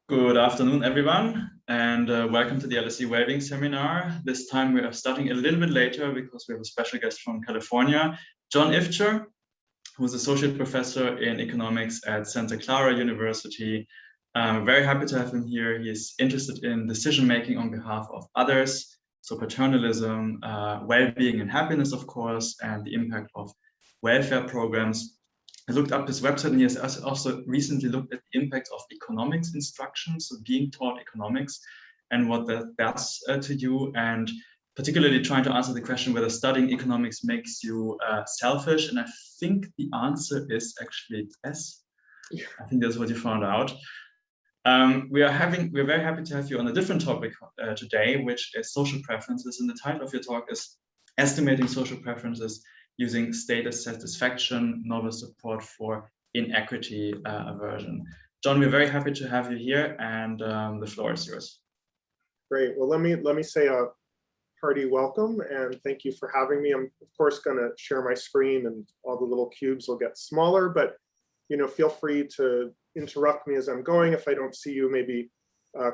Good afternoon, everyone, and welcome to the LSE Wellbeing seminar. This time we are starting a little bit later because we have a special guest from California, John Ifcher, who's Associate Professor in Economics at Santa Clara University. Very happy to have him here. He's interested in decision-making on behalf of others, so paternalism, well-being and happiness, of course, and the impact of welfare programs. I looked up his website, and he has also recently looked at the impact of economics instruction, so being taught economics and what that does to you, and particularly trying to answer the question whether studying economics makes you selfish. And I think the answer is actually yes. I think that's what you found out. We're very happy to have you on a different topic today, which is social preferences. And the title of your talk is Estimating Social Preferences Using Status Satisfaction, Novel Support for Inequity Aversion. John, we're very happy to have you here, and the floor is yours. Great. Well, let me say a hearty welcome and thank you for having me. I'm of course going to share my screen, and all the little cubes will get smaller, but feel free to interrupt me as I'm going. If I don't see you, maybe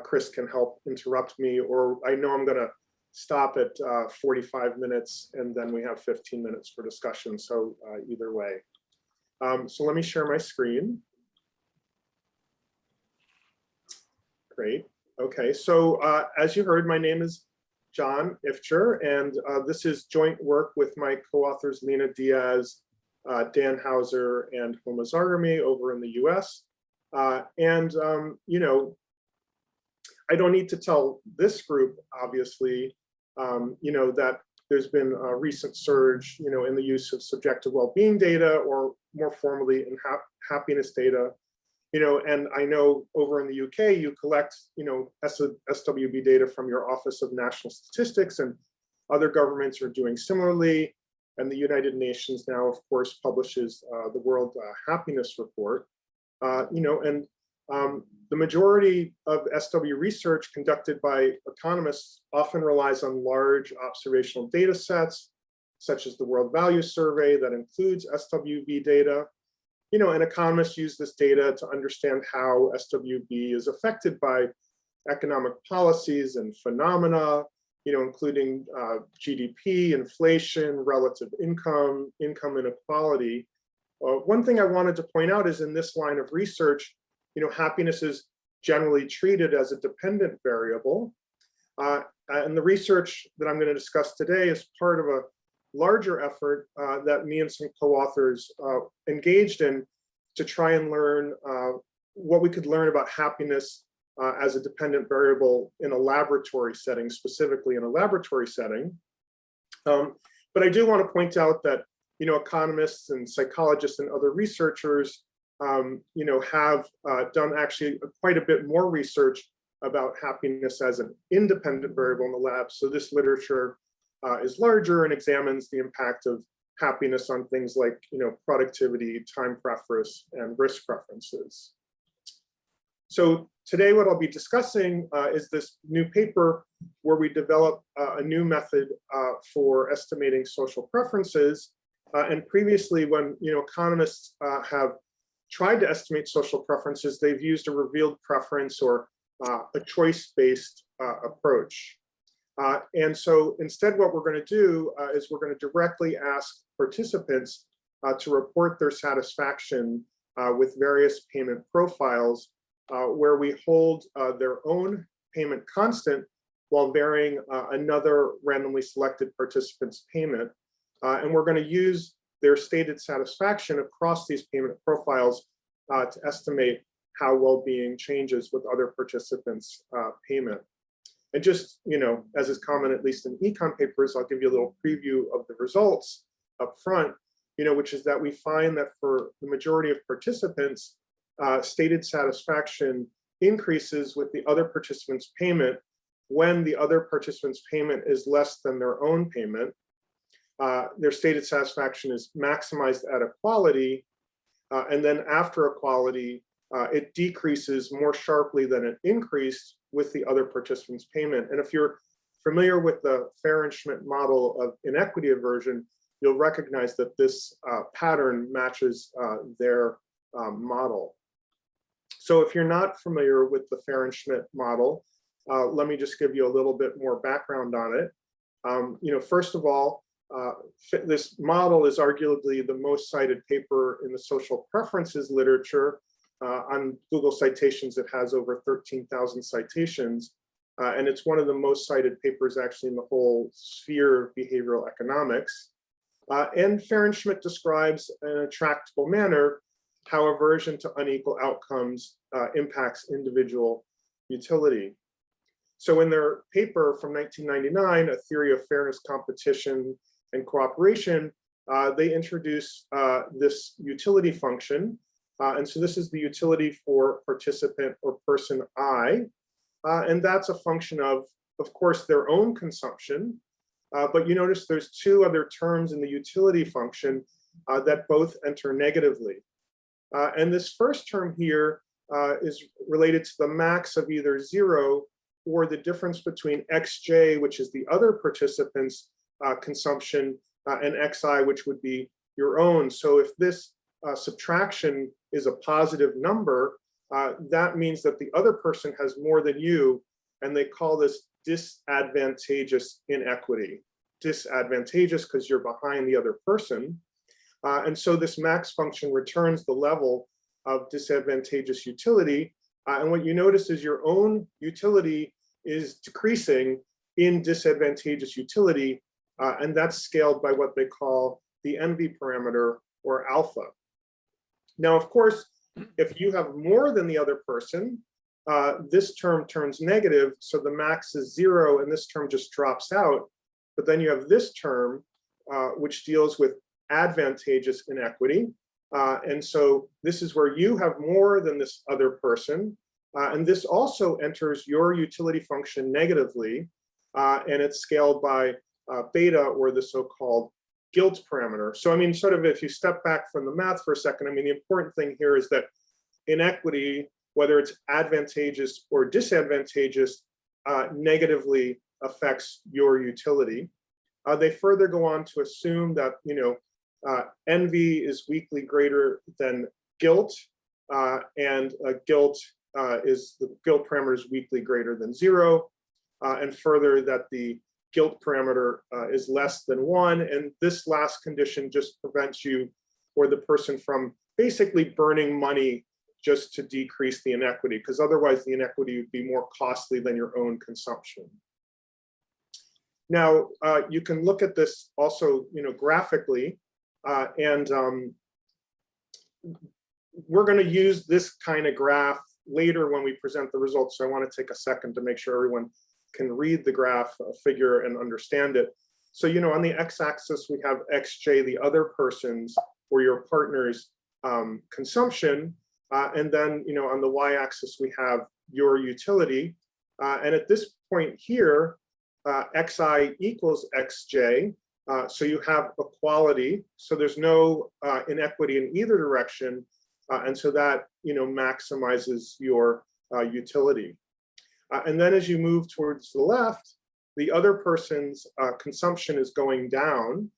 Chris can help interrupt me, or I know I'm going to stop at 45 minutes and then we have 15 minutes for discussion. So either way. So let me share my screen. Great. Okay, so as you heard, my name is John Ifcher, and this is joint work with my co-authors Lena Diaz, Dan Hauser, and Homa Zargami over in the US. I don't need to tell this group, obviously, that there's been a recent surge, in the use of subjective well-being data, or more formally in happiness data. And I know over in the UK, you collect, SWB data from your Office of National Statistics, and other governments are doing similarly. And the United Nations now, of course, publishes the World Happiness Report. The majority of SW research conducted by economists often relies on large observational data sets, such as the World Value Survey that includes SWB data. And economists use this data to understand how SWB is affected by economic policies and phenomena, including GDP, inflation, relative income, income inequality. One thing I wanted to point out is in this line of research, happiness is generally treated as a dependent variable. And the research that I'm going to discuss today is part of a larger effort that me and some co-authors engaged in to try and learn what we could learn about happiness as a dependent variable in a laboratory setting, specifically in a laboratory setting. But I do want to point out that, economists and psychologists and other researchers have done actually quite a bit more research about happiness as an independent variable in the lab. So this literature is larger and examines the impact of happiness on things like, productivity, time preference, and risk preferences. So today what I'll be discussing is this new paper where we develop a new method for estimating social preferences. And previously, when economists have tried to estimate social preferences, they've used a revealed preference or a choice-based approach. And so instead, what we're going to do is we're going to directly ask participants to report their satisfaction with various payment profiles, where we hold their own payment constant while varying another randomly selected participant's payment. And we're going to use their stated satisfaction across these payment profiles to estimate how well-being changes with other participants' payment. And just, as is common, at least in econ papers, I'll give you a little preview of the results up front, which is that we find that for the majority of participants, stated satisfaction increases with the other participant's payment when the other participant's payment is less than their own payment. Their stated satisfaction is maximized at equality, and then after equality, it decreases more sharply than it increased with the other participant's payment. And if you're familiar with the Fair and Schmidt model of inequity aversion, you'll recognize that this pattern matches their model. So if you're not familiar with the Fahrenschmidt model, let me just give you a little bit more background on it. First of all, this model is arguably the most cited paper in the social preferences literature. On Google Citations, it has over 13,000 citations, and it's one of the most cited papers actually in the whole sphere of behavioral economics. And Fahrenschmidt describes in a tractable manner how aversion to unequal outcomes impacts individual utility. So in their paper from 1999, A Theory of Fairness, Competition, and Cooperation, they introduce this utility function. And so this is the utility for participant or person I. And that's a function of course, their own consumption. But you notice there's two other terms in the utility function that both enter negatively. And this first term here is related to the max of either 0 or the difference between xj, which is the other participant's consumption, and xi, which would be your own. So if this subtraction is a positive number, that means that the other person has more than you, and they call this disadvantageous inequity. Disadvantageous because you're behind the other person. And so this max function returns the level of disadvantageous utility. And what you notice is your own utility is decreasing in disadvantageous utility, and that's scaled by what they call the envy parameter, or alpha. Now, of course, if you have more than the other person, this term turns negative, so the max is 0, and this term just drops out. But then you have this term, which deals with advantageous inequity. And so this is where you have more than this other person. And this also enters your utility function negatively, and it's scaled by beta, or the so-called guilt parameter. So I mean, sort of if you step back from the math for a second, I mean, the important thing here is that inequity, whether it's advantageous or disadvantageous, negatively affects your utility. They further go on to assume that, envy is weakly greater than guilt, and guilt is the guilt parameter is weakly greater than 0, and further that the guilt parameter is less than 1, and this last condition just prevents you or the person from basically burning money just to decrease the inequity, because otherwise the inequity would be more costly than your own consumption. Now, you can look at this also, graphically, and we're going to use this kind of graph later when we present the results. So I want to take a second to make sure everyone can read the graph figure and understand it. So, on the x-axis, we have xj, the other person's or your partner's consumption. And then, on the y-axis, we have your utility. And at this point here, xi equals xj. So you have equality. So there's no inequity in either direction. And so that, maximizes your utility. And then as you move towards the left, the other person's consumption is going down.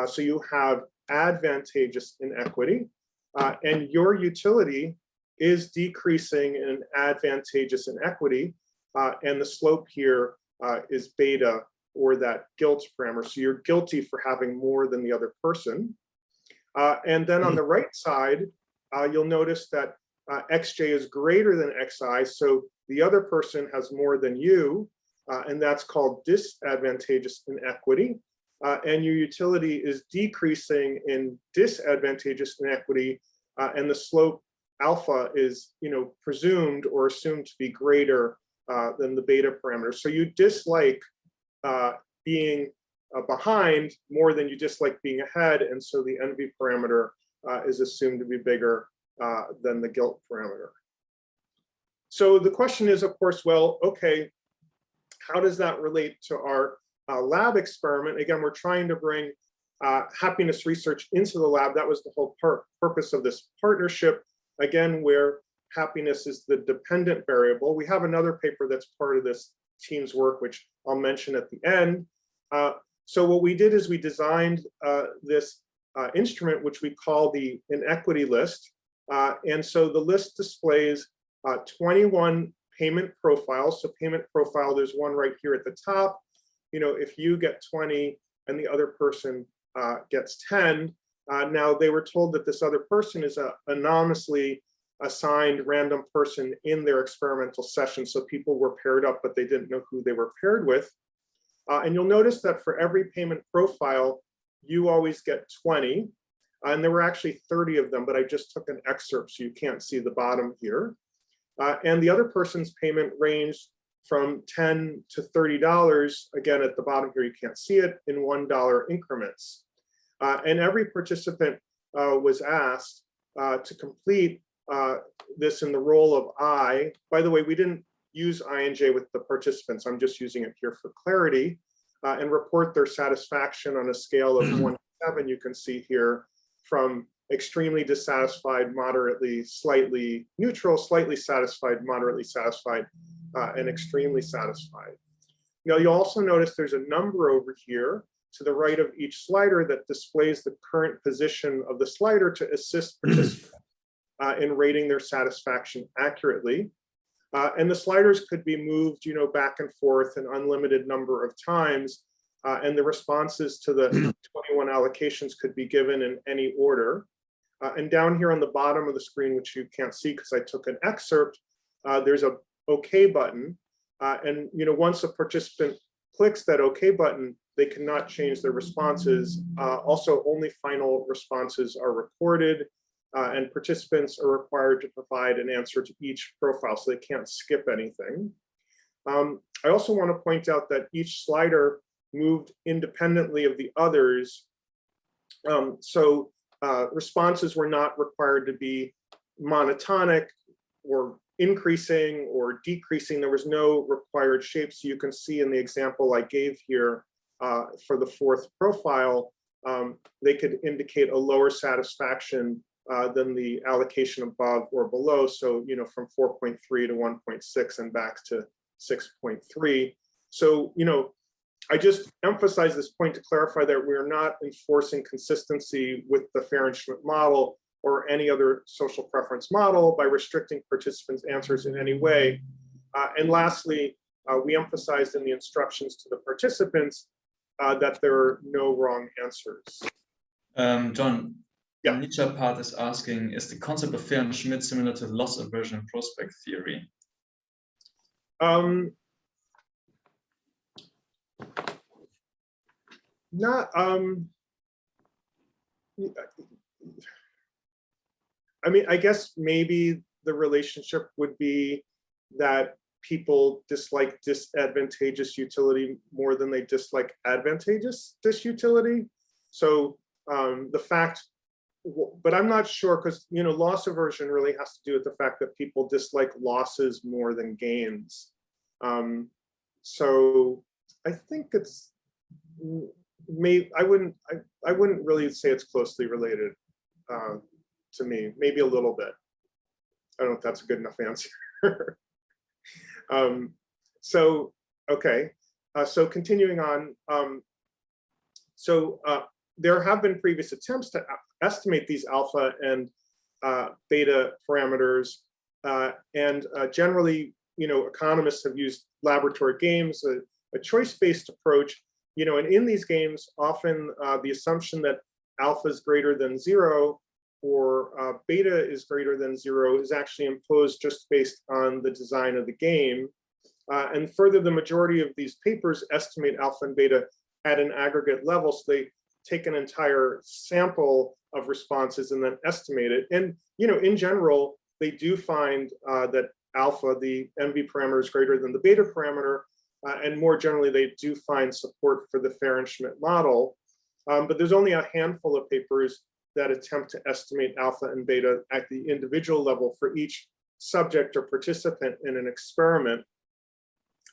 So you have advantageous inequity. And your utility is decreasing in advantageous inequity. And the slope here is beta, or that guilt parameter. So you're guilty for having more than the other person. And then on the right side, you'll notice that xj is greater than xi. So the other person has more than you, and that's called disadvantageous inequity. And your utility is decreasing in disadvantageous inequity, and the slope alpha is, presumed or assumed to be greater than the beta parameter. So you dislike being behind more than you dislike being ahead, and so the envy parameter is assumed to be bigger than the guilt parameter. So the question is, of course, well, okay, how does that relate to our lab experiment? Again, we're trying to bring happiness research into the lab. That was the whole purpose of this partnership, again, where happiness is the dependent variable. We have another paper that's part of this team's work, which I'll mention at the end. So what we did is we designed this instrument, which we call the inequity list. And so the list displays 21 payment profiles. So payment profile, there's one right here at the top. If you get 20 and the other person gets 10, now they were told that this other person is a anonymously assigned random person in their experimental session. So people were paired up, but they didn't know who they were paired with. And you'll notice that for every payment profile, you always get 20. And there were actually 30 of them, but I just took an excerpt so you can't see the bottom here. And the other person's payment ranged from $10 to $30. Again, at the bottom here, you can't see it, in $1 increments. And every participant was asked to complete this in the role of I. By the way, we didn't use INJ with the participants. I'm just using it here for clarity, and report their satisfaction on a scale of 1 to 7. You can see here from extremely dissatisfied, moderately, slightly neutral, slightly satisfied, moderately satisfied, and extremely satisfied. Now, you'll also notice there's a number over here to the right of each slider that displays the current position of the slider to assist participants in rating their satisfaction accurately. And the sliders could be moved, back and forth an unlimited number of times, and the responses to the 21 allocations could be given in any order. And down here on the bottom of the screen, which you can't see because I took an excerpt, there's a OK button. And once a participant clicks that OK button, they cannot change their responses. Also, only final responses are recorded, and participants are required to provide an answer to each profile, so they can't skip anything. I also want to point out that each slider moved independently of the others. So responses were not required to be monotonic or increasing or decreasing. There was no required shape. So you can see in the example I gave here for the fourth profile, they could indicate a lower satisfaction than the allocation above or below. So, from 4.3 to 1.6 and back to 6.3. So, I just emphasize this point to clarify that we're not enforcing consistency with the Fahrenheit model or any other social preference model by restricting participants' answers in any way. And lastly, we emphasized in the instructions to the participants that there are no wrong answers. John, yeah. The Nietzsche part is asking, is the concept of Fair and Schmidt similar to loss aversion and prospect theory? Not, I mean, I guess maybe the relationship would be that people dislike disadvantageous utility more than they dislike advantageous disutility. So the fact, but I'm not sure, because loss aversion really has to do with the fact that people dislike losses more than gains. So I think it's I wouldn't really say it's closely related to me. Maybe a little bit. I don't know if that's a good enough answer. So okay. So continuing on. There have been previous attempts to estimate these alpha and beta parameters, and generally, economists have used laboratory games, a choice-based approach. And in these games, often the assumption that alpha is greater than 0 or beta is greater than 0 is actually imposed just based on the design of the game. And further, the majority of these papers estimate alpha and beta at an aggregate level. So they take an entire sample of responses and then estimate it. And in general, they do find that alpha, the MV parameter, is greater than the beta parameter. And more generally, they do find support for the Fair and Schmidt model. But there's only a handful of papers that attempt to estimate alpha and beta at the individual level for each subject or participant in an experiment.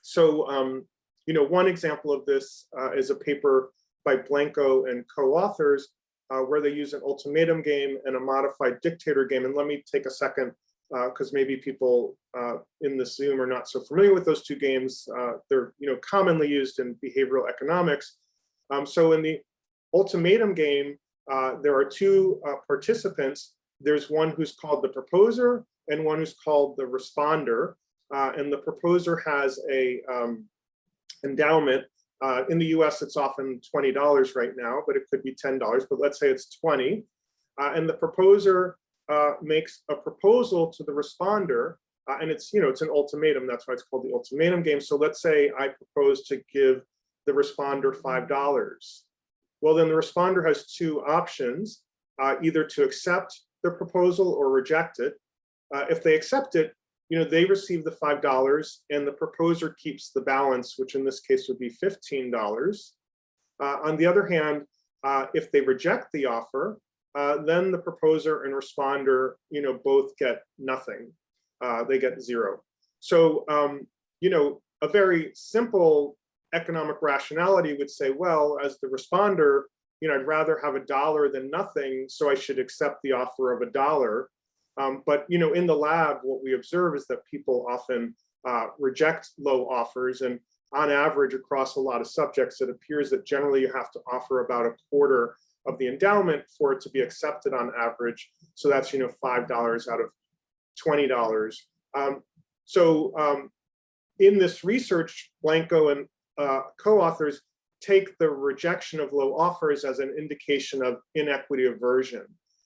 So, one example of this is a paper by Blanco and co-authors where they use an ultimatum game and a modified dictator game. And let me take a second, because maybe people in the Zoom are not so familiar with those two games. They're commonly used in behavioral economics. So in the ultimatum game, there are two participants. There's one who's called the proposer and one who's called the responder. And the proposer has a endowment. In the US, it's often $20 right now, but it could be $10, but let's say it's 20. And the proposer makes a proposal to the responder, and it's an ultimatum. That's why it's called the ultimatum game. So let's say I propose to give the responder $5. Well, then the responder has two options, either to accept the proposal or reject it. If they accept it, they receive the $5 and the proposer keeps the balance, which in this case would be $15. On the other hand, if they reject the offer, then the proposer and responder, both get nothing. They get zero. So, a very simple economic rationality would say, well, as the responder, I'd rather have $1 than nothing, so I should accept the offer of $1. But in the lab, what we observe is that people often reject low offers, and on average, across a lot of subjects, it appears that generally you have to offer about a quarter of the endowment for it to be accepted on average. So that's $5 out of $20. In this research, Blanco and co-authors take the rejection of low offers as an indication of inequity aversion.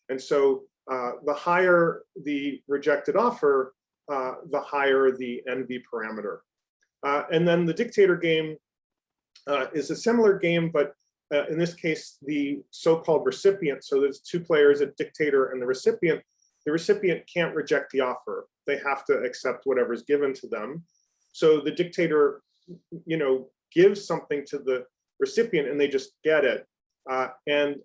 And so the higher the rejected offer, the higher the NV parameter. And then the dictator game is a similar game, but in this case, the so-called recipient, so there's two players, a dictator and the recipient can't reject the offer. They have to accept whatever's given to them. So the dictator, gives something to the recipient and they just get it. Again,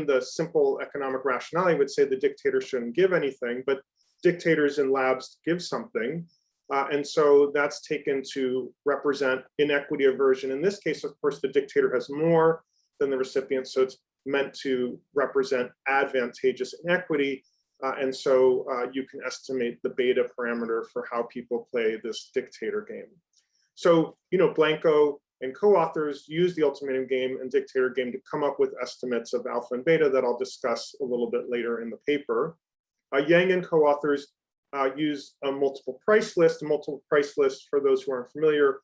the simple economic rationality would say the dictator shouldn't give anything, but dictators in labs give something. And so that's taken to represent inequity aversion. In this case, of course, the dictator has more than the recipient, so it's meant to represent advantageous inequity. And so you can estimate the beta parameter for how people play this dictator game. So, Blanco and co-authors use the ultimatum game and dictator game to come up with estimates of alpha and beta that I'll discuss a little bit later in the paper. Yang and co-authors use a multiple price list. A multiple price list, for those who aren't familiar,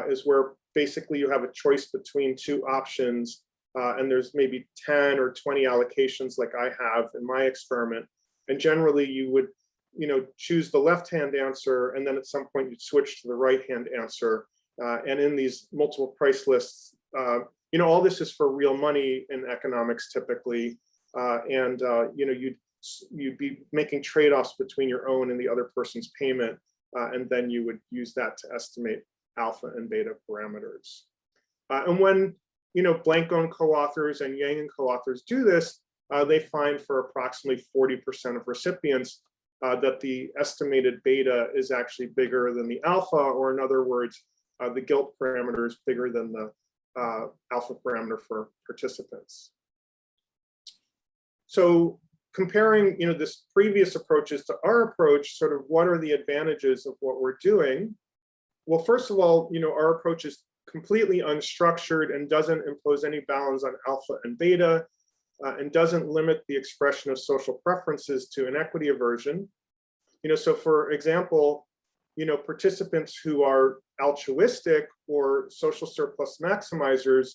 is where basically you have a choice between two options, and there's maybe 10 or 20 allocations like I have in my experiment. And generally you would choose the left-hand answer, and then at some point you'd switch to the right-hand answer. And in these multiple price lists, all this is for real money in economics typically. You'd be making trade-offs between your own and the other person's payment. And then you would use that to estimate alpha and beta parameters. And when Blanco and co-authors and Yang and co-authors do this, they find for approximately 40% of recipients that the estimated beta is actually bigger than the alpha, or in other words, the guilt parameter is bigger than the alpha parameter for participants. So comparing this previous approaches to our approach, sort of what are the advantages of what we're doing? Well, first of all, our approach is completely unstructured and doesn't impose any bounds on alpha and beta, and doesn't limit the expression of social preferences to inequity aversion. So for example, participants who are altruistic or social surplus maximizers,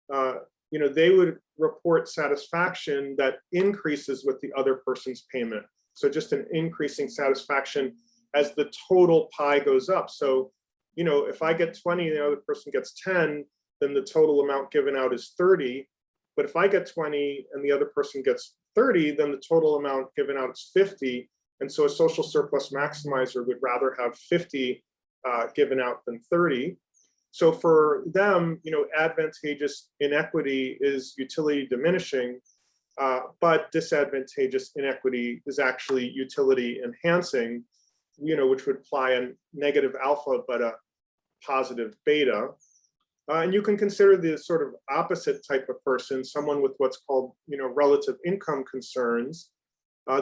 they would report satisfaction that increases with the other person's payment. So just an increasing satisfaction as the total pie goes up. So, if I get 20 and the other person gets 10, then the total amount given out is 30. But if I get 20 and the other person gets 30, then the total amount given out is 50. And so a social surplus maximizer would rather have 50 given out than 30. So for them, advantageous inequity is utility diminishing, but disadvantageous inequity is actually utility enhancing, which would imply a negative alpha, but a positive beta. And you can consider the sort of opposite type of person, someone with what's called, relative income concerns.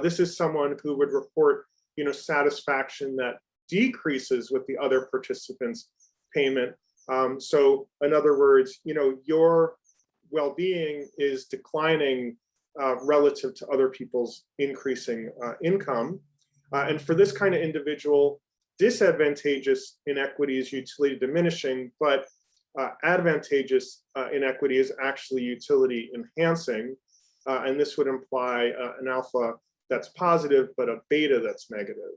This is someone who would report, satisfaction that decreases with the other participants' payment. So in other words, your well-being is declining relative to other people's increasing income. And for this kind of individual, disadvantageous inequity is utility diminishing, but advantageous inequity is actually utility enhancing. And this would imply an alpha that's positive, but a beta that's negative.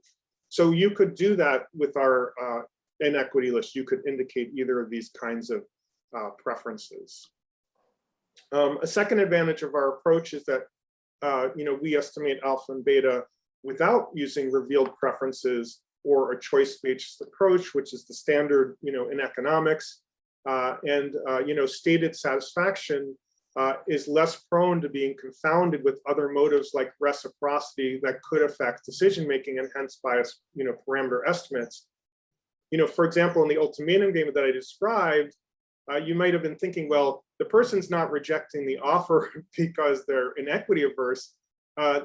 So you could do that with our inequity list. You could indicate either of these kinds of preferences. A second advantage of our approach is that we estimate alpha and beta without using revealed preferences or a choice-based approach, which is the standard in economics. Stated satisfaction is less prone to being confounded with other motives like reciprocity that could affect decision-making and hence bias, parameter estimates. For example, in the ultimatum game that I described, you might have been thinking, well, the person's not rejecting the offer because they're inequity averse.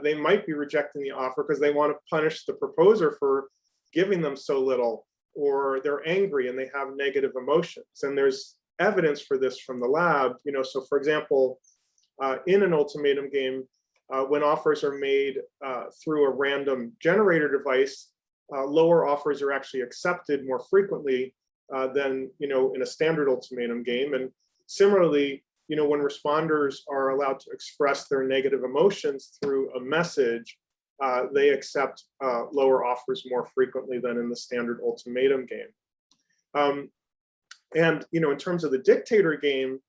They might be rejecting the offer because they want to punish the proposer for giving them so little, or they're angry and they have negative emotions. And there's evidence for this from the lab. So for example, in an ultimatum game, when offers are made through a random generator device, lower offers are actually accepted more frequently than in a standard ultimatum game. And similarly, when responders are allowed to express their negative emotions through a message, they accept lower offers more frequently than in the standard ultimatum game. In terms of the dictator game,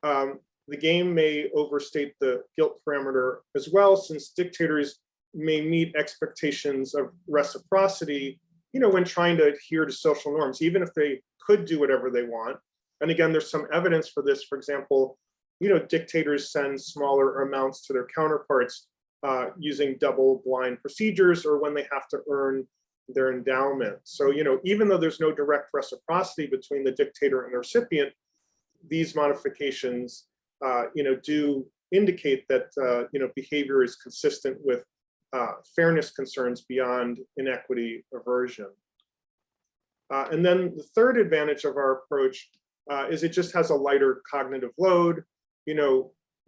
the game may overstate the guilt parameter as well, since dictators may meet expectations of reciprocity, when trying to adhere to social norms, even if they could do whatever they want. And again, there's some evidence for this. For example, dictators send smaller amounts to their counterparts using double-blind procedures, or when they have to earn their endowment. So, even though there's no direct reciprocity between the dictator and the recipient, these modifications, do indicate that, behavior is consistent with fairness concerns beyond inequity aversion. And then the third advantage of our approach is it just has a lighter cognitive load.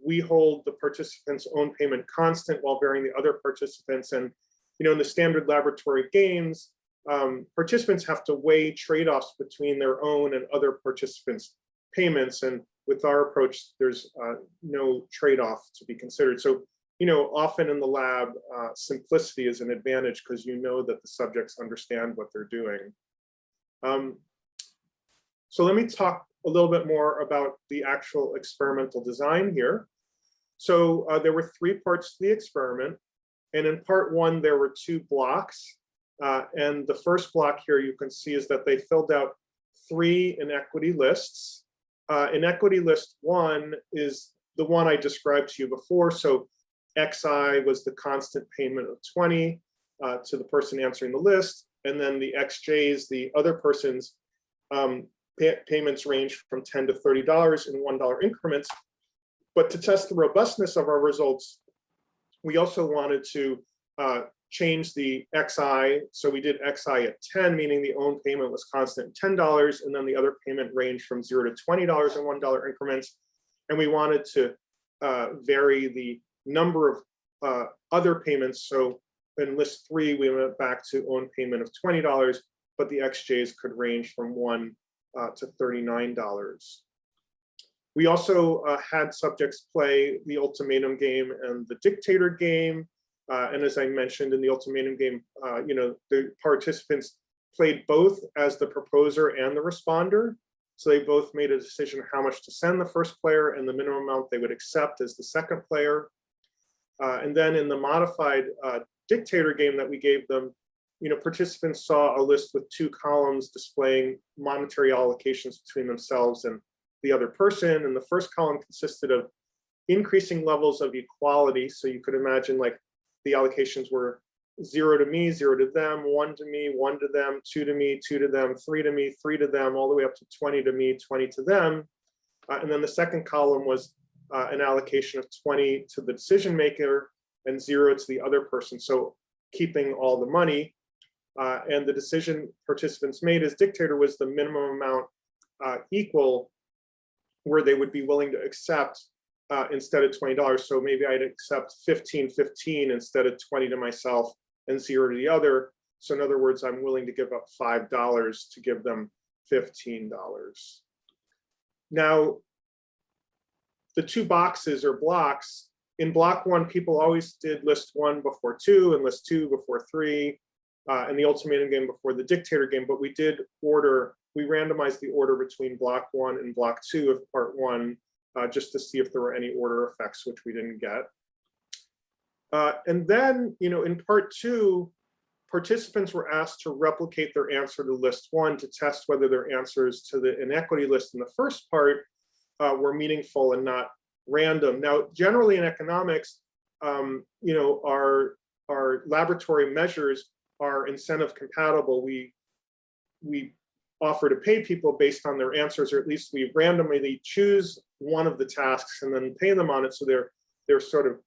We hold the participants' own payment constant while varying the other participants. And, in the standard laboratory games, participants have to weigh trade-offs between their own and other participants' payments. And with our approach, there's no trade-off to be considered. So, often in the lab, simplicity is an advantage because that the subjects understand what they're doing. So let me talk a little bit more about the actual experimental design here. So there were 3 parts to the experiment. And in part 1, there were 2 blocks. And the first block here you can see is that they filled out 3 inequity lists. Inequity list 1 is the one I described to you before. So XI was the constant payment of 20 to the person answering the list. And then the XJs, the other person's payments range from $10 to $30 in $1 increments. But to test the robustness of our results, we also wanted to change the XI. So we did XI at 10, meaning the own payment was constant $10, and then the other payment ranged from $0 to $20 in $1 increments. And we wanted to vary the number of other payments. So in list 3, we went back to own payment of $20, but the XJs could range from $1 to $39. We also had subjects play the ultimatum game and the dictator game. And as I mentioned in the ultimatum game, the participants played both as the proposer and the responder. So they both made a decision how much to send the first player and the minimum amount they would accept as the second player. And then in the modified dictator game that we gave them, participants saw a list with 2 columns displaying monetary allocations between themselves and the other person. And the first column consisted of increasing levels of equality. So you could imagine like the allocations were 0 to me, 0 to them, 1 to me, 1 to them, 2 to me, 2 to them, 3 to me, 3 to them, all the way up to 20 to me, 20 to them. And then the second column was an allocation of 20 to the decision maker and 0 to the other person. So keeping all the money. And the decision participants made as dictator was the minimum amount equal where they would be willing to accept instead of $20. So maybe I'd accept $15.15 instead of 20 to myself and 0 to the other. So in other words, I'm willing to give up $5 to give them $15. Now, the two boxes or blocks, in block 1, people always did list 1 before 2 and list 2 before 3, and the ultimatum game before the dictator game, but we randomized the order between block 1 and block 2 of part 1, just to see if there were any order effects, which we didn't get. And then, in part 2, participants were asked to replicate their answer to list 1 to test whether their answers to the inequity list in the first part were meaningful and not random. Now, generally in economics, our laboratory measures are incentive compatible. We offer to pay people based on their answers, or at least we randomly choose one of the tasks and then pay them on it. So they're sort of,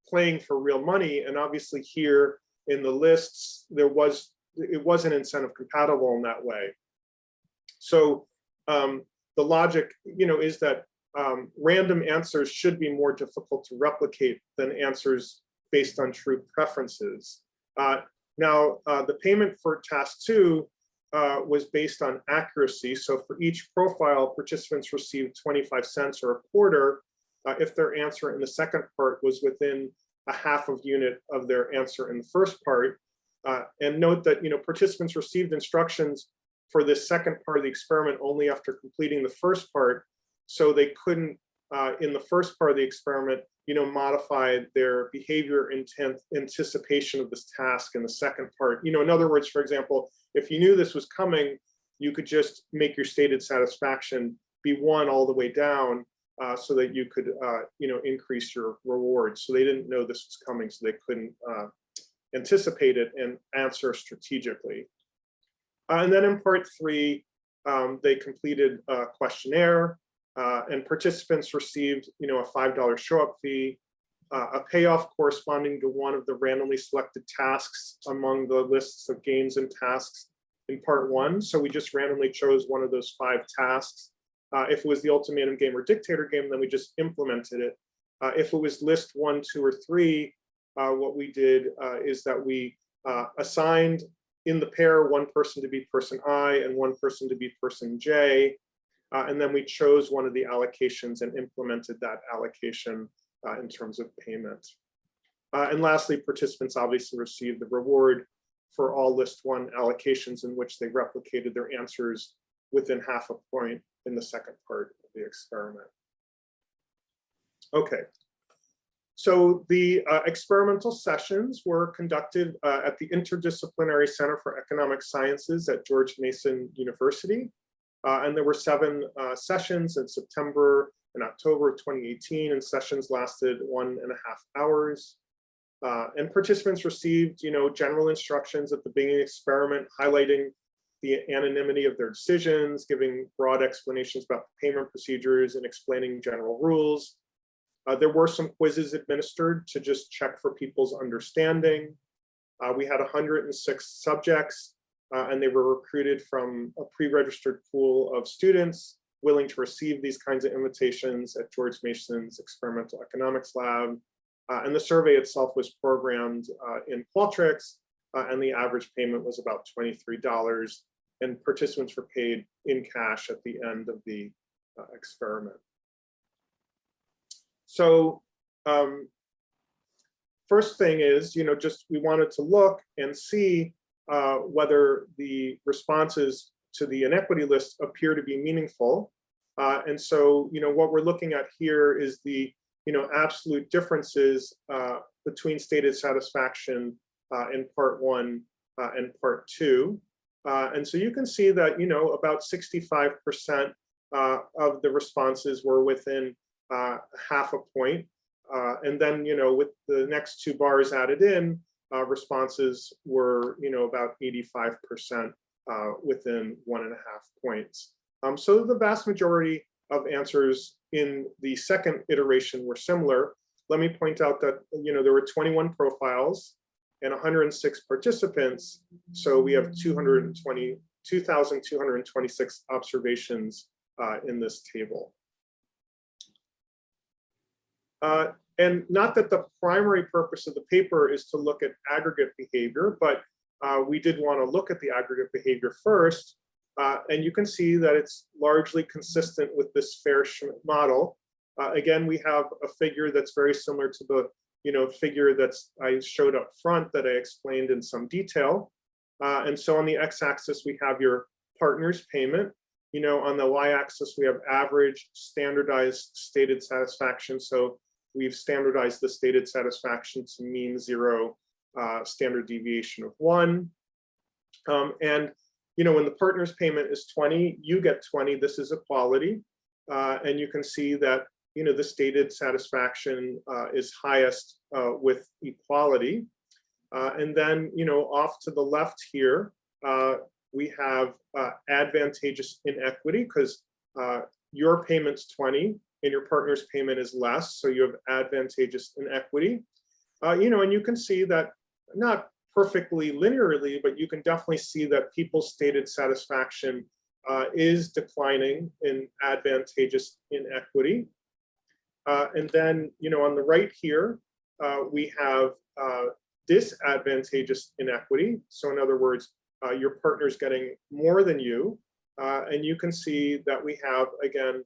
playing for real money. And obviously here in the lists, it wasn't incentive compatible in that way. So the logic, is that random answers should be more difficult to replicate than answers based on true preferences. Now, the payment for task 2 was based on accuracy. So for each profile, participants received 25 cents or a quarter if their answer in the second part was within a half of unit of their answer in the first part. And note that participants received instructions for this second part of the experiment only after completing the first part. So they couldn't, in the first part of the experiment, modify their behavior anticipation of this task in the second part. In other words, for example, if you knew this was coming, you could just make your stated satisfaction be 1 all the way down, so that you could, increase your rewards. So they didn't know this was coming, so they couldn't anticipate it and answer strategically. And then in part 3, they completed a questionnaire, and participants received, a $5 show-up fee, a payoff corresponding to one of the randomly selected tasks among the lists of games and tasks in part 1. So we just randomly chose one of those 5 tasks. If it was the ultimatum game or dictator game, then we just implemented it. If it was list 1, 2, or 3, what we did is that we assigned in the pair 1 person to be person I and 1 person to be person J. And then we chose one of the allocations and implemented that allocation in terms of payment. And lastly, participants obviously received the reward for all list 1 allocations in which they replicated their answers within half a point in the second part of the experiment. Okay, so the experimental sessions were conducted at the Interdisciplinary Center for Economic Sciences at George Mason University. And there were 7 sessions in September and October of 2018, and sessions lasted 1.5 hours. And participants received, general instructions at the beginning of the experiment, highlighting the anonymity of their decisions, giving broad explanations about the payment procedures, and explaining general rules. There were some quizzes administered to just check for people's understanding. We had 106 subjects, and they were recruited from a pre-registered pool of students willing to receive these kinds of invitations at George Mason's Experimental Economics Lab. And the survey itself was programmed in Qualtrics, and the average payment was about $23. And participants were paid in cash at the end of the experiment. So first thing is, we wanted to look and see whether the responses to the inequity list appear to be meaningful. And so, what we're looking at here is the, absolute differences between stated satisfaction in part 1 and part 2. And so you can see that, about 65% of the responses were within half a point. And then, with the next 2 bars added in, responses were, about 85% within 1.5 points. So the vast majority of answers in the second iteration were similar. Let me point out that, there were 21 profiles and 106 participants. So we have 2,226 observations in this table. And not that the primary purpose of the paper is to look at aggregate behavior, but we did want to look at the aggregate behavior first. And you can see that it's largely consistent with this Ifcher model. Again, we have a figure that's very similar to the figure that's I showed up front that I explained in some detail. And so on the x-axis, we have your partner's payment. On the y-axis, we have average standardized stated satisfaction. So we've standardized the stated satisfaction to mean 0, standard deviation of 1. And when the partner's payment is 20, you get 20. This is equality. And you can see that the stated satisfaction is highest with equality. And then off to the left here, we have advantageous inequity, because your payment's 20 and your partner's payment is less, so you have advantageous inequity. And you can see that, not perfectly linearly, but you can definitely see that people's stated satisfaction is declining in advantageous inequity. And then, on the right here, we have disadvantageous inequity. So in other words, your partner's getting more than you. And you can see that we have, again,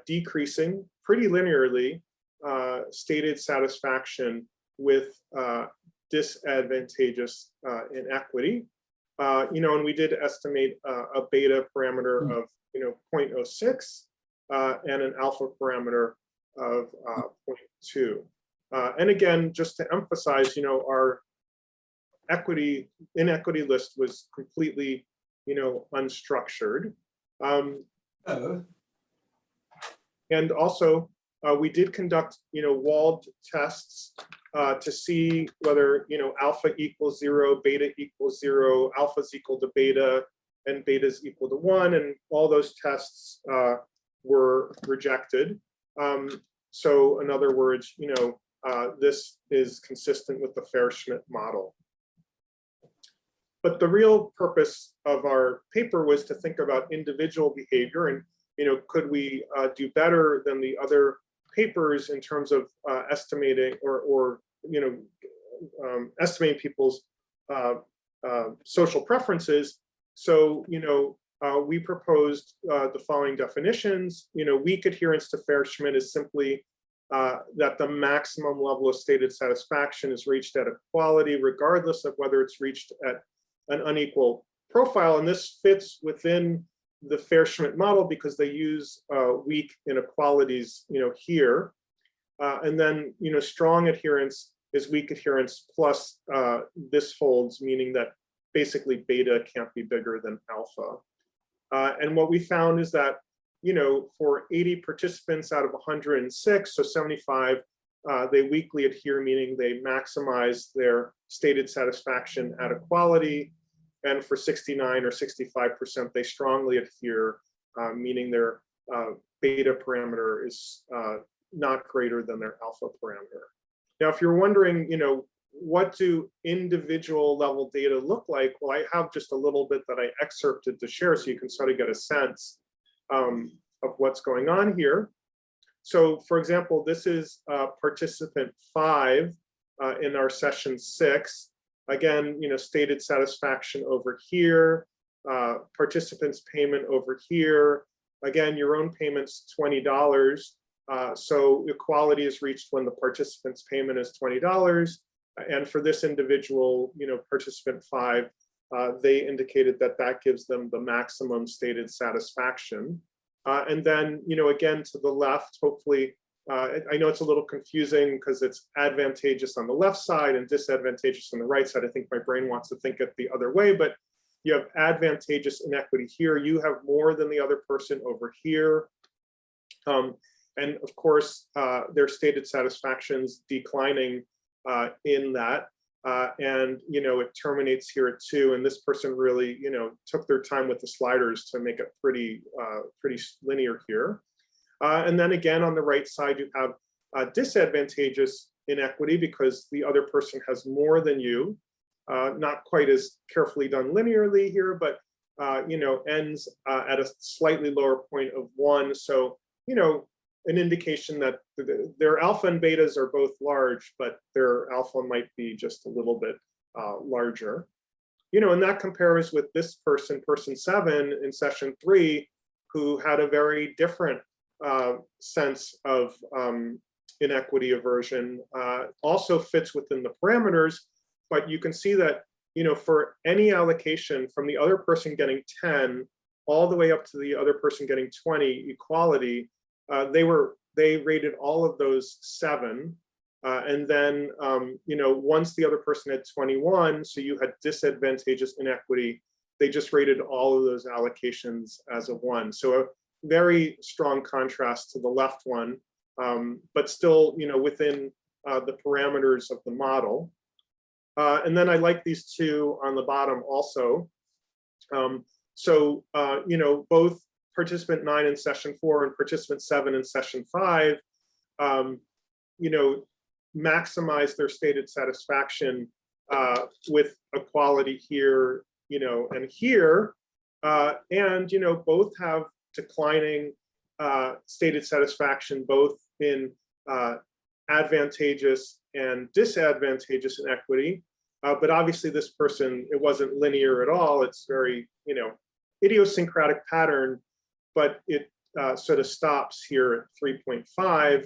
decreasing pretty linearly stated satisfaction with disadvantageous inequity. And we did estimate a beta parameter of 0.06 and an alpha parameter of 0.2. And again, just to emphasize, our inequity list was completely, unstructured. And also, we did conduct, walled tests to see whether, alpha equals 0, beta equals 0, alpha is equal to beta, and beta is equal to 1, and all those tests were rejected. So in other words, this is consistent with the Ifcher model. But the real purpose of our paper was to think about individual behavior and, could we do better than the other papers in terms of estimating or estimating people's social preferences. So, we proposed the following definitions. Weak adherence to Ifcher is simply that the maximum level of stated satisfaction is reached at equality, regardless of whether it's reached at an unequal profile. And this fits within the Ifcher model because they use weak inequalities, here. And then, strong adherence is weak adherence plus this holds, meaning that basically beta can't be bigger than alpha. And what we found is that, for 80 participants out of 106, so 75, they weakly adhere, meaning they maximize their stated satisfaction at equality. And for 69 or 65%, they strongly adhere, meaning their beta parameter is not greater than their alpha parameter. Now, if you're wondering, what do individual level data look like? Well, I have just a little bit that I excerpted to share so you can sort of get a sense of what's going on here. So for example, this is participant 5 in our session 6. Again, stated satisfaction over here, participants payment over here. Again, your own payment's $20. So equality is reached when the participant's payment is $20. And for this individual, participant 5, they indicated that that gives them the maximum stated satisfaction. And then, again, to the left, hopefully, I know it's a little confusing because it's advantageous on the left side and disadvantageous on the right side. I think my brain wants to think it the other way, but you have advantageous inequity here. You have more than the other person over here. And of course, their stated satisfaction's declining in that. And, it terminates here at 2. And this person really, took their time with the sliders to make it pretty linear here. And then again, on the right side, you have disadvantageous inequity because the other person has more than you. Not quite as carefully done linearly here, but, ends at a slightly lower point of 1. So, an indication that their alpha and betas are both large, but their alpha might be just a little bit larger. And that compares with this person 7 in session 3, who had a very different sense of inequity aversion, also fits within the parameters, but you can see that, for any allocation from the other person getting 10 all the way up to the other person getting 20 equality, they rated all of those 7. And then, once the other person had 21, so you had disadvantageous inequity, they just rated all of those allocations as a 1. So a very strong contrast to the left one, but still, within the parameters of the model. And then I like these two on the bottom also. Both participant 9 in session 4 and participant 7 in session 5, maximize their stated satisfaction with equality here, and here, and both have declining stated satisfaction, both in advantageous and disadvantageous inequity. But obviously this person, it wasn't linear at all. It's very, idiosyncratic pattern, but it sort of stops here at 3.5,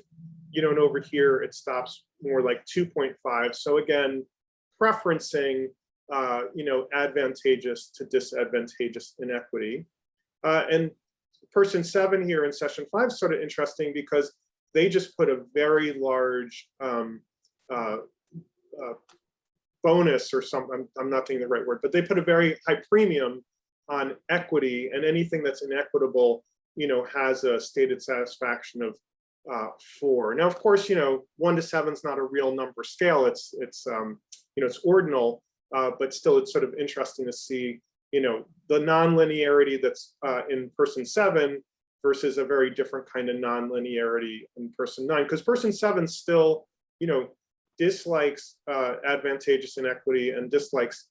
and over here it stops more like 2.5. So again, preferencing, advantageous to disadvantageous inequity. And person 7 here in session 5 is sort of interesting because they just put a very large bonus or something. I'm not thinking the right word, but they put a very high premium on equity, and anything that's inequitable, has a stated satisfaction of 4. Now, of course, 1 to 7 is not a real number scale. It's ordinal, but still, it's sort of interesting to see, the nonlinearity that's in person 7 versus a very different kind of nonlinearity in person 9, because person 7 still, dislikes advantageous inequity and dislikes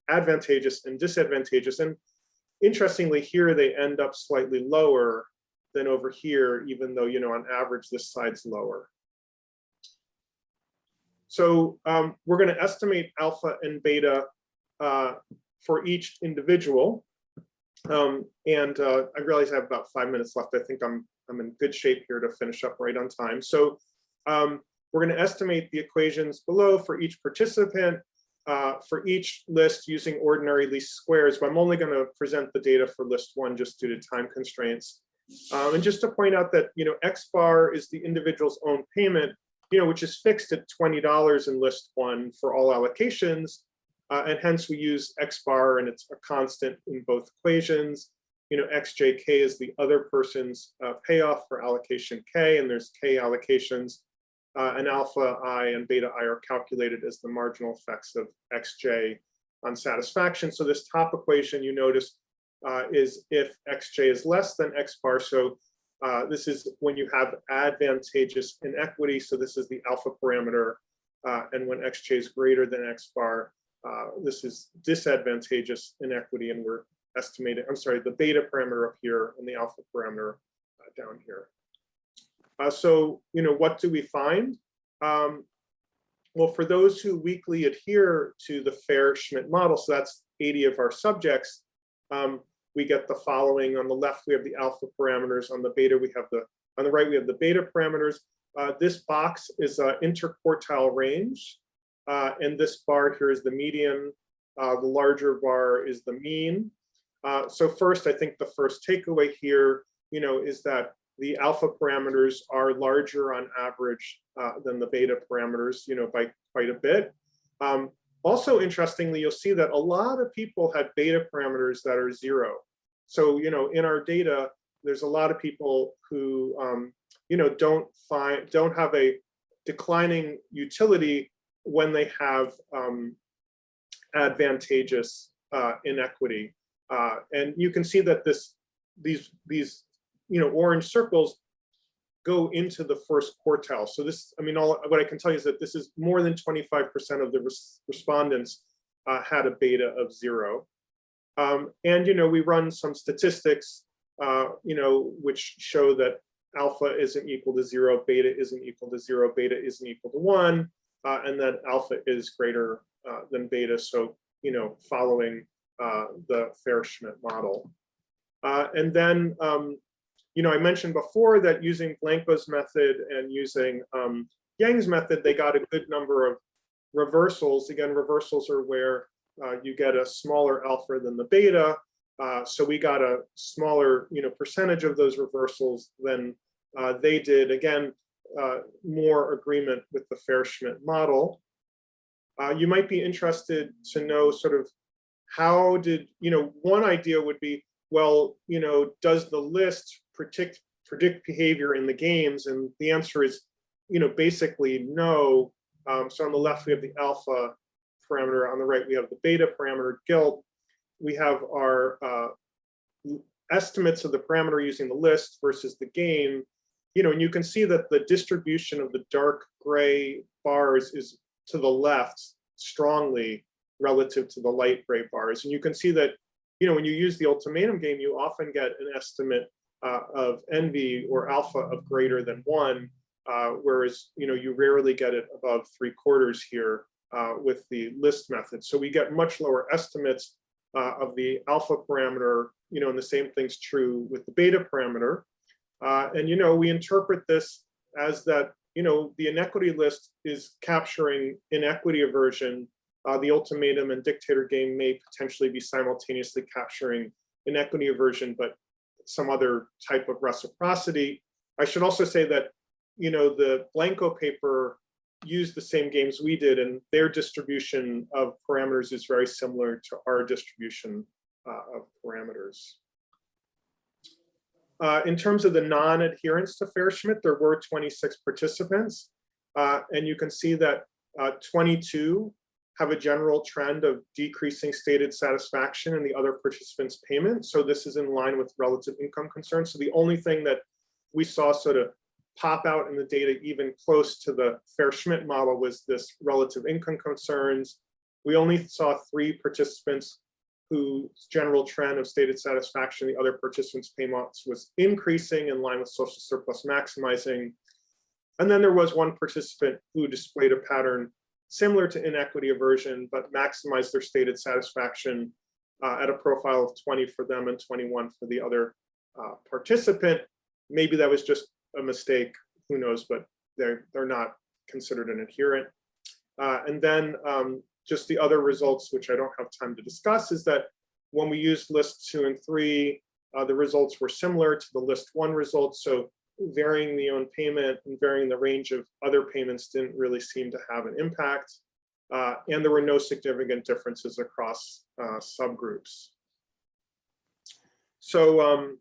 advantageous and disadvantageous. And interestingly, here they end up slightly lower than over here, even though, on average, this side's lower. So we're going to estimate alpha and beta for each individual. I realize I have about 5 minutes left. I think I'm in good shape here to finish up right on time. So we're going to estimate the equations below for each participant, for each list using ordinary least squares, but I'm only going to present the data for list 1 just due to time constraints. And just to point out that, X bar is the individual's own payment, which is fixed at $20 in list 1 for all allocations. And hence we use X bar, and it's a constant in both equations. XJK is the other person's payoff for allocation K, and there's K allocations. And alpha I and beta I are calculated as the marginal effects of XJ on satisfaction. So this top equation, you notice, is if XJ is less than X bar. So this is when you have advantageous inequity. So this is the alpha parameter. And when XJ is greater than X bar, this is disadvantageous inequity. And we're estimating, the beta parameter up here and the alpha parameter down here. So, what do we find? Well, for those who weakly adhere to the fair Schmidt model, so that's 80 of our subjects, we get the following. On the left, we have the alpha parameters. On the beta, on the right, we have the beta parameters. This box is an interquartile range, and this bar here is the median. The larger bar is the mean. So first, I think the first takeaway here, is that the alpha parameters are larger on average than the beta parameters, by quite a bit. Also, interestingly, you'll see that a lot of people had beta parameters that are 0. So, in our data, there's a lot of people who, don't have a declining utility when they have advantageous inequity. And you can see that these orange circles go into the first quartile. So this, what I can tell you is that this is more than 25% of the respondents had a beta of 0. And, we run some statistics, which show that, alpha isn't equal to 0, beta isn't equal to 0, beta isn't equal to 1, and then alpha is greater than beta. So, following the Fair-Schmidt model. And then, I mentioned before that using Blanco's method and using Yang's method, they got a good number of reversals. Again, reversals are where you get a smaller alpha than the beta. So we got a smaller, percentage of those reversals than they did. Again, more agreement with the Fair-Schmidt model. You might be interested to know sort of how did, one idea would be, well, does the list predict behavior in the games? And the answer is, basically no. So on the left, we have the alpha parameter. On the right, we have the beta parameter, guilt. We have our estimates of the parameter using the list versus the game. And you can see that the distribution of the dark gray bars is to the left strongly relative to the light gray bars. And you can see that, when you use the ultimatum game, you often get an estimate of envy or alpha of greater than 1, whereas, you rarely get it above 3/4 here with the list method. So we get much lower estimates of the alpha parameter, and the same thing's true with the beta parameter. And, we interpret this as that, the inequity list is capturing inequity aversion. The ultimatum and dictator game may potentially be simultaneously capturing inequity aversion, but some other type of reciprocity. I should also say that, the Blanco paper used the same games we did, and their distribution of parameters is very similar to our distribution of parameters. In terms of the non-adherence to Fair-Schmidt, there were 26 participants, and you can see that 22 have a general trend of decreasing stated satisfaction in the other participants' payment. So this is in line with relative income concerns. So the only thing that we saw sort of pop out in the data even close to the Fair-Schmidt model was this relative income concerns. We only saw 3 participants whose general trend of stated satisfaction, the other participants' payments was increasing in line with social surplus maximizing. And then there was 1 participant who displayed a pattern similar to inequity aversion, but maximized their stated satisfaction at a profile of 20 for them and 21 for the other participant. Maybe that was just a mistake, who knows, but they're not considered an adherent. And then just the other results, which I don't have time to discuss, is that when we used lists 2 and 3, the results were similar to the list 1 results. So varying the own payment and varying the range of other payments didn't really seem to have an impact. And there were no significant differences across subgroups. So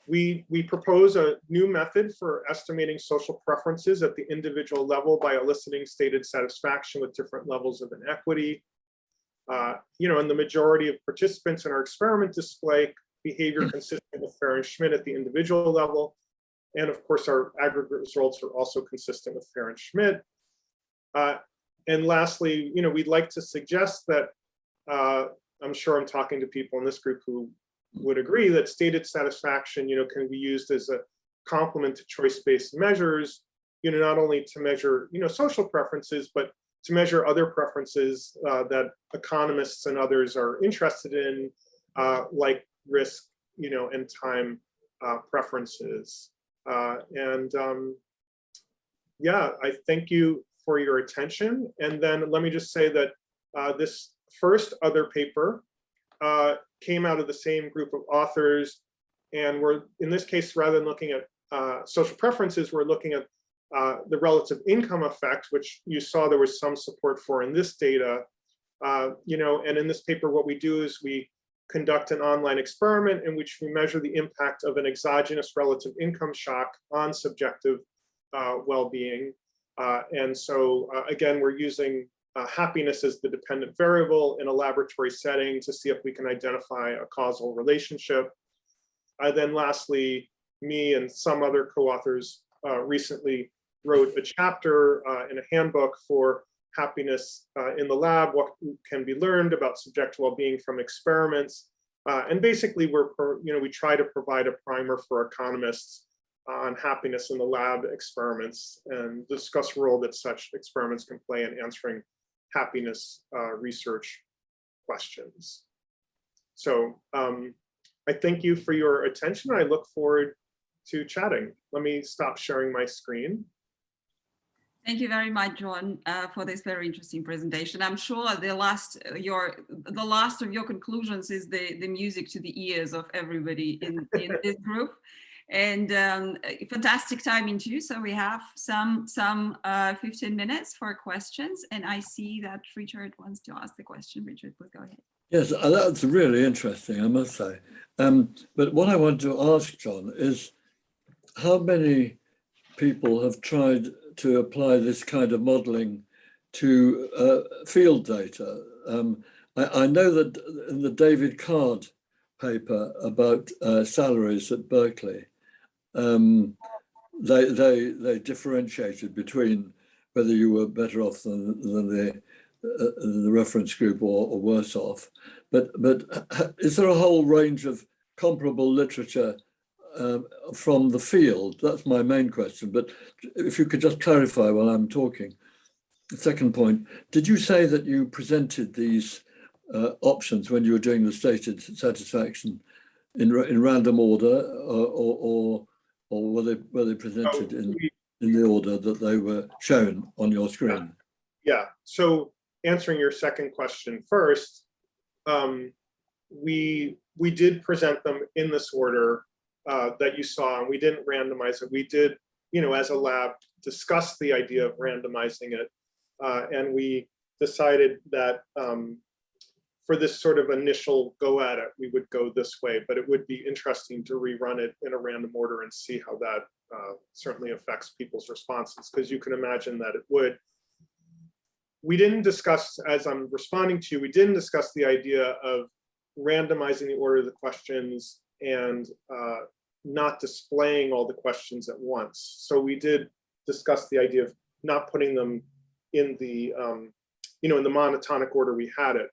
we propose a new method for estimating social preferences at the individual level by eliciting stated satisfaction with different levels of inequity. And the majority of participants in our experiment display behavior consistent with Fair and Schmidt at the individual level. And of course, our aggregate results are also consistent with Fair and Schmidt. And lastly, we'd like to suggest that, I'm sure I'm talking to people in this group who would agree that stated satisfaction, can be used as a complement to choice-based measures, not only to measure, social preferences, but to measure other preferences that economists and others are interested in, like risk, and time preferences. Yeah, I thank you for your attention. And then let me just say that this first other paper came out of the same group of authors, and we're, in this case, rather than looking at social preferences, we're looking at the relative income effect, which you saw there was some support for in this data. And in this paper, what we do is we conduct an online experiment in which we measure the impact of an exogenous relative income shock on subjective well-being. And so again, we're using happiness as the dependent variable in a laboratory setting to see if we can identify a causal relationship. Then lastly, me and some other co-authors recently wrote a chapter in a handbook for happiness in the lab, what can be learned about subjective well-being from experiments. And basically, we try to provide a primer for economists on happiness in the lab experiments and discuss the role that such experiments can play in answering happiness research questions. So I thank you for your attention. I look forward to chatting. Let me stop sharing my screen. Thank you very much, John, for this very interesting presentation. I'm sure the last of your conclusions is the music to the ears of everybody in this group. And fantastic timing too. So we have some 15 minutes for questions, and I see that Richard wants to ask the question. Richard, please go ahead. Yes, that's really interesting, I must say. But what I want to ask, John, is how many people have tried to apply this kind of modeling to field data? I know that in the David Card paper about salaries at Berkeley, they differentiated between whether you were better off than the reference group or worse off. But is there a whole range of comparable literature from the field? That's my main question. But if you could just clarify while I'm talking. The second point, did you say that you presented these options when you were doing the stated satisfaction in random order, or were they presented in the order that they were shown on your screen? Yeah. So answering your second question first, we did present them in this order that you saw, and we didn't randomize it. We did, as a lab, discuss the idea of randomizing it, and we decided that for this sort of initial go at it, we would go this way, but it would be interesting to rerun it in a random order and see how that certainly affects people's responses, because you can imagine that it would. We didn't discuss, as I'm responding to you, we didn't discuss the idea of randomizing the order of the questions and not displaying all the questions at once. So we did discuss the idea of not putting them in the, in the monotonic order we had it,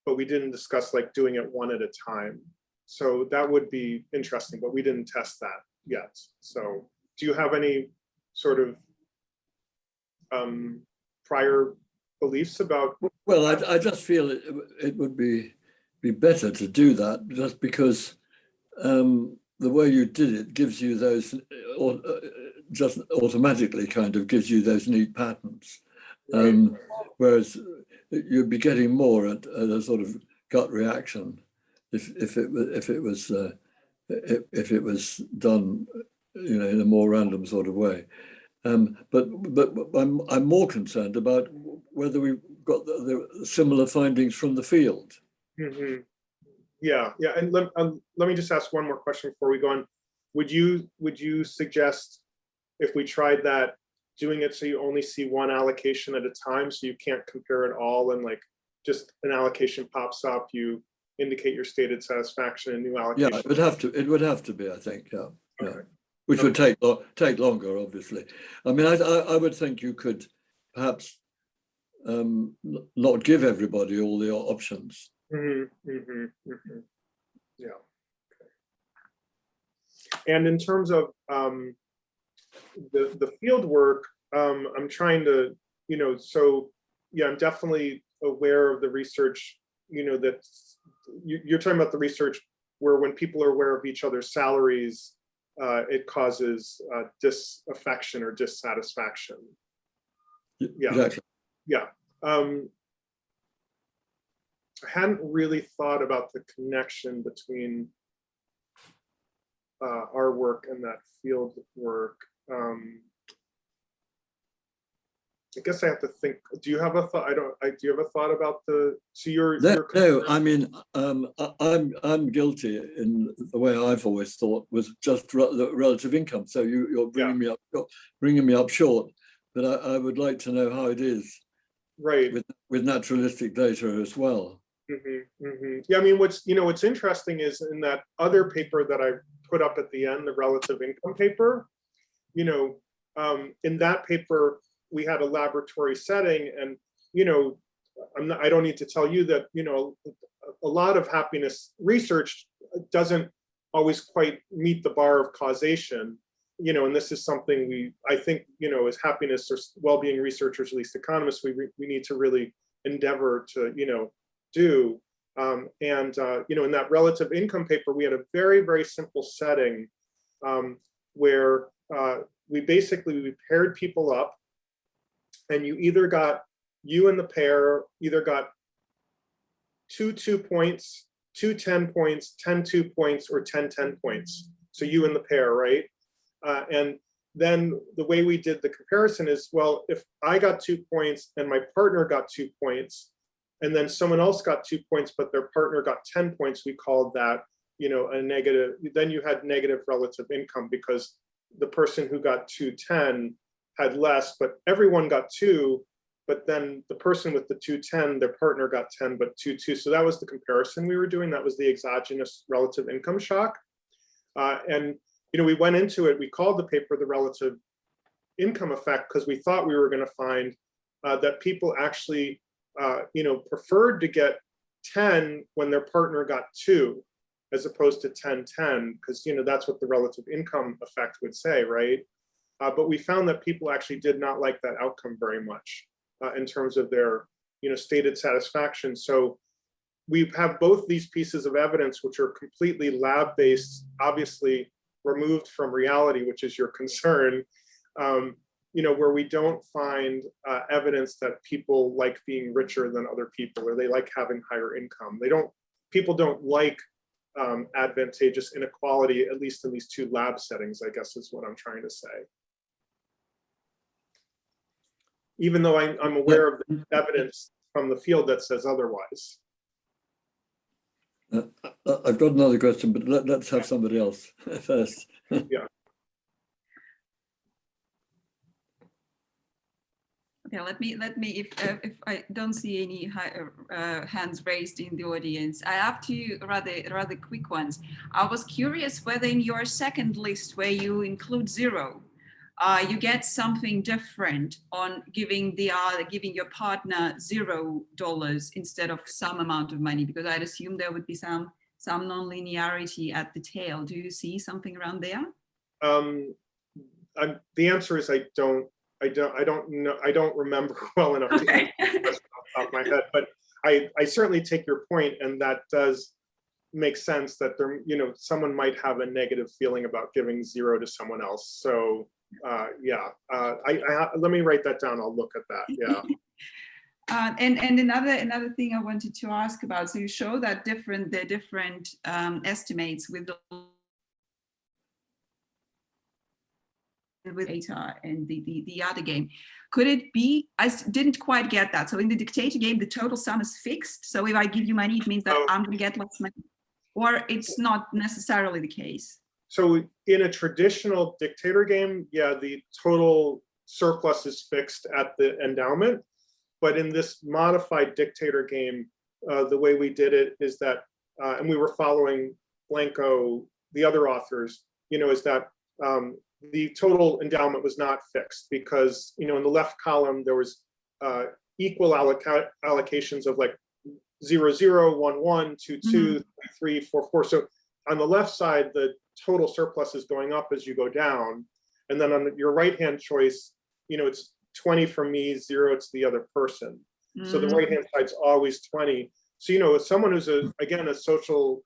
but we didn't discuss like doing it one at a time. So that would be interesting, but we didn't test that yet. So do you have any sort of prior beliefs about? Well, I just feel it would be better to do that, just because the way you did it gives you those, or just automatically kind of gives you those neat patterns. Whereas you'd be getting more at a sort of gut reaction if it was done, in a more random sort of way. But I'm more concerned about whether we've got the similar findings from the field. Mm-hmm. Yeah. And let me just ask one more question before we go on. Would you suggest, if we tried that, doing it so you only see one allocation at a time, so you can't compare it all, and like just an allocation pops up, you indicate your stated satisfaction, and new allocation? Yeah, it would have to be, I think. Yeah. Okay. Yeah. Which would take longer, obviously. I mean, I would think you could perhaps not give everybody all the options. Mm-hmm, mm-hmm, mm-hmm. Yeah. Okay. And in terms of the field work, I'm trying to, so yeah, I'm definitely aware of the research, that you're talking about the research where when people are aware of each other's salaries, it causes disaffection or dissatisfaction. Yeah. Exactly. Yeah. I hadn't really thought about the connection between our work and that field work. I guess I have to think. Do you have a thought? Do you have a thought about the? So no. I mean, I'm guilty in the way I've always thought was just the relative income. So you're bringing me up short, but I would like to know how it is, right, with naturalistic data as well. Mm-hmm, mm-hmm. Yeah, I mean, what's interesting is in that other paper that I put up at the end, the relative income paper, in that paper, we had a laboratory setting, and I don't need to tell you that a a lot of happiness research doesn't always quite meet the bar of causation, and this is something I think, as happiness or well-being researchers, at least economists, we need to really endeavor to, do. In that relative income paper, we had a very, very simple setting where we paired people up, and you and the pair either got 2 points, 2 10 points, 10 2 points, or 10 10 points. So you and the pair, right? And then the way we did the comparison is, well, if I got 2 points and my partner got 2 points, and then someone else got 2 points, but their partner got 10 points, we called that, a negative. Then you had negative relative income because the person who got 210 had less, but everyone got 2. But then the person with the 210, their partner got 10, but 2. So that was the comparison we were doing. That was the exogenous relative income shock. And we went into it. We called the paper the relative income effect because we thought we were going to find that people actually, preferred to get 10 when their partner got 2, as opposed to 10 10, because that's what the relative income effect would say, right? But we found that people actually did not like that outcome very much. In terms of their, stated satisfaction. So we have both these pieces of evidence, which are completely lab-based, obviously removed from reality, which is your concern, where we don't find evidence that people like being richer than other people, or they like having higher income. People don't like advantageous inequality, at least in these 2 lab settings, I guess is what I'm trying to say. Even though I'm aware of the evidence from the field that says otherwise. I've got another question, but let's have somebody else first. Yeah. Okay, let me if I don't see any hands raised in the audience, I have 2 rather quick ones. I was curious whether in your second list where you include 0, you get something different on giving your partner $0 instead of some amount of money, because I'd assume there would be some non-linearity at the tail. Do you see something around there? The answer is I don't know. I don't remember well enough to answer off the top of my head, but I certainly take your point, and that does make sense that there, someone might have a negative feeling about giving 0 to someone else. So let me write that down. I'll look at that. Yeah. And another thing I wanted to ask about. So you show that there are different estimates with data and the other game. Could it be? I didn't quite get that. So in the dictator game, the total sum is fixed. So if I give you money, it means that I'm going to get less money, or it's not necessarily the case. So in a traditional dictator game, yeah, the total surplus is fixed at the endowment. But in this modified dictator game, the way we did it is that, and we were following Blanco, the other authors, is that the total endowment was not fixed because, in the left column, there was equal allocations of like 0, 0, 1, 1, 2, 2, 3, 4, 4. So on the left side, the total surplus is going up as you go down. And then on your right-hand choice, it's 20 for me, 0 to the other person. So the right-hand side's always 20. So, someone who's again, a social,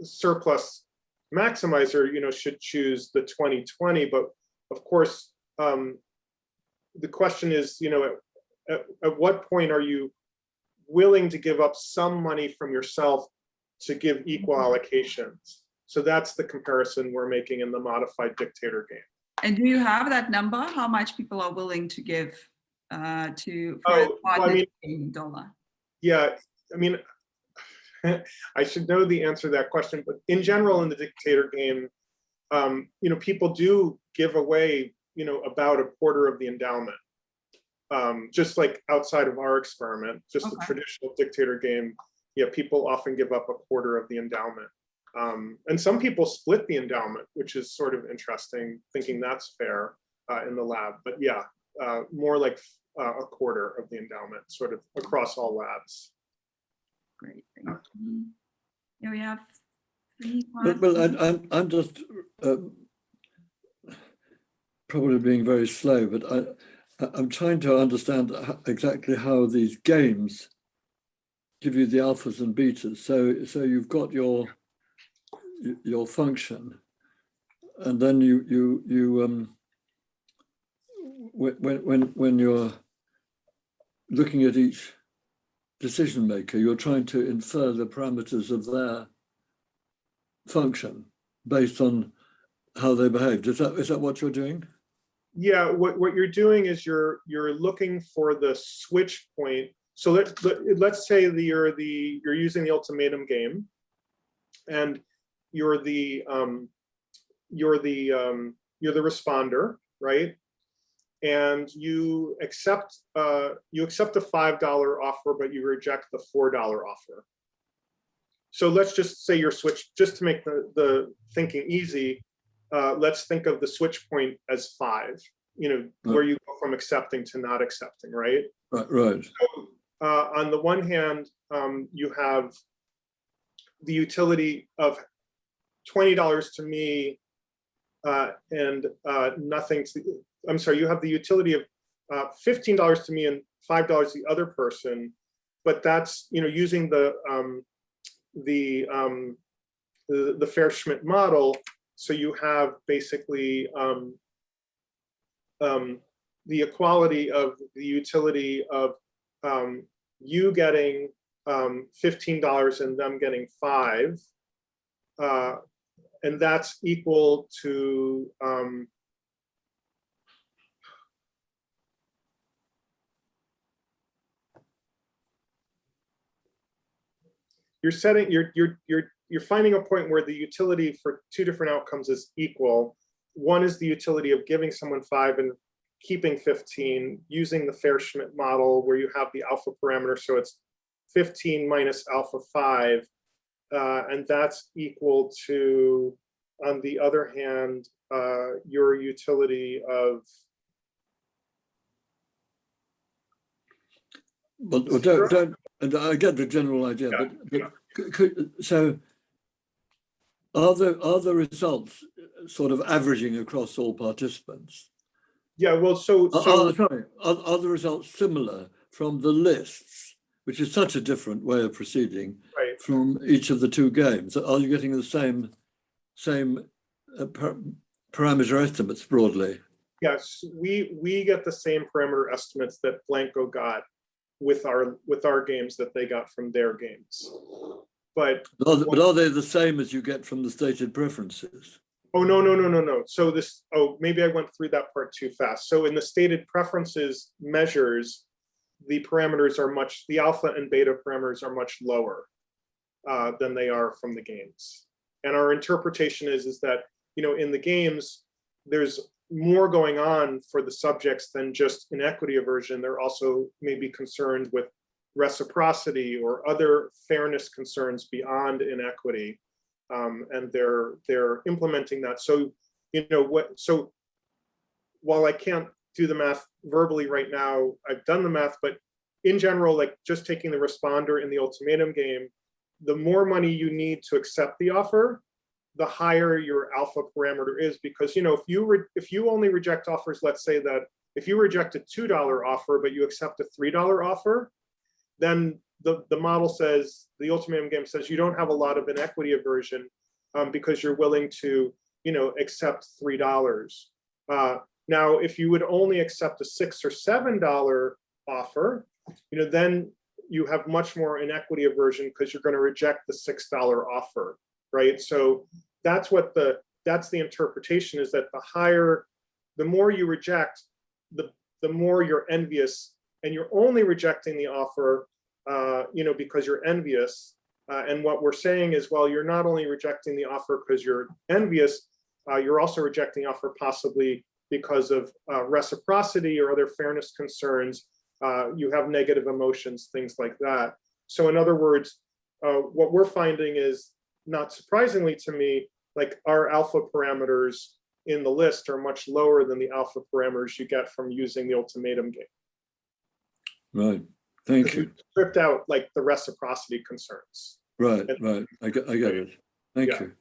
surplus maximizer, should choose the 20-20. But of course, the question is, at what point are you willing to give up some money from yourself to give equal allocations? So that's the comparison we're making in the modified dictator game. And do you have that number? How much people are willing to give $1 Yeah, I mean, I should know the answer to that question, but in general, in the dictator game, people do give away, about a quarter of the endowment. Just like outside of our experiment, just the traditional dictator game, yeah, people often give up a quarter of the endowment. And some people split the endowment, which is sort of interesting, thinking that's fair in the lab. But yeah, more like a quarter of the endowment, sort of across all labs. great. Thank you. Here we have 3 Well, I'm just probably being very slow, but I'm trying to understand exactly how these games give you the alphas and betas. So you've got your function, and then when you're looking at each decision maker, you're trying to infer the parameters of their function based on how they behaved. Is that what you're doing? Yeah, what you're doing is you're looking for the switch point. So let's say that you're using the ultimatum game, and you're the responder, right? And you accept a $5 offer, but you reject the $4 offer. So let's just say your switch, just to make the thinking easy, let's think of the switch point as 5, where you go from accepting to not accepting, right? Right. So, on the one hand, you have the utility of $20 to me and nothing to, I'm sorry, you have the utility of $15 to me and $5 to the other person, but that's, using the Fair-Schmidt model. So you have basically the equality of the utility of you getting $15 and them getting 5, and that's equal to you're finding a point where the utility for 2 different outcomes is equal. One is the utility of giving someone 5 and keeping 15 using the Fair-Schmidt model, where you have the alpha parameter, so it's 15 minus alpha 5, and that's equal to, on the other hand, your utility of. But don't. And I get the general idea, Yeah, but so are the results sort of averaging across all participants? Yeah, well, are the results similar from the lists, which is such a different way of proceeding, right, from each of the 2 games? Are you getting the same parameter estimates broadly? Yes, we get the same parameter estimates that Blanco got with our games that they got from their games. But are they the same as you get from the stated preferences? Oh, no. So maybe I went through that part too fast. So in the stated preferences measures, the parameters are the alpha and beta parameters are much lower than they are from the games. And our interpretation is that, in the games, there's more going on for the subjects than just inequity aversion. They're also maybe concerned with reciprocity or other fairness concerns beyond inequity. And they're implementing that. So, so while I can't do the math verbally right now, I've done the math, but in general, like just taking the responder in the ultimatum game, the more money you need to accept the offer, the higher your alpha parameter is, because if you only reject offers, let's say that if you reject a $2 offer but you accept a $3 offer, then the model says, the ultimatum game says, you don't have a lot of inequity aversion because you're willing to accept $3. Now if you would only accept a $6 or $7 offer, then you have much more inequity aversion because you're going to reject the $6 offer, right? So that's the interpretation, is that the more you reject, the more you're envious, and you're only rejecting the offer because you're envious. And what we're saying is, well, you're not only rejecting the offer because you're envious, you're also rejecting the offer possibly because of reciprocity or other fairness concerns. You have negative emotions, things like that. So in other words, what we're finding is, not surprisingly to me, like our alpha parameters in the list are much lower than the alpha parameters you get from using the ultimatum game. Right. Thank We you. stripped out like the reciprocity concerns. Right, right. I get it. Thank Yeah. you.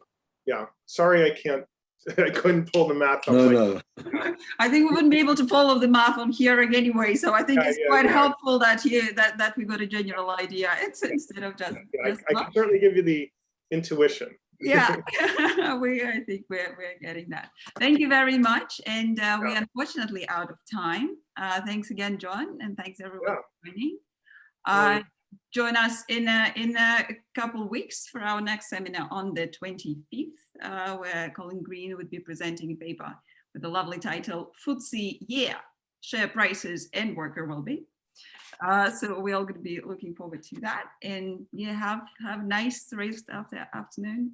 Yeah, sorry, I couldn't pull the math up. No, like, no. I think we wouldn't be able to follow the math on hearing anyway. So I think Yeah, it's yeah, quite yeah. helpful that that we got a general idea instead of just. I can certainly give you the intuition. Yeah, I think we're getting that. Thank you very much, and we're unfortunately out of time. Thanks again, John, and thanks everyone for joining. Join us in a couple of weeks for our next seminar on the 25th, where Colin Green would be presenting a paper with the lovely title "FTSE Yeah, Share Prices and Worker Wellbeing." So we're all going to be looking forward to that, and have a nice rest of the afternoon.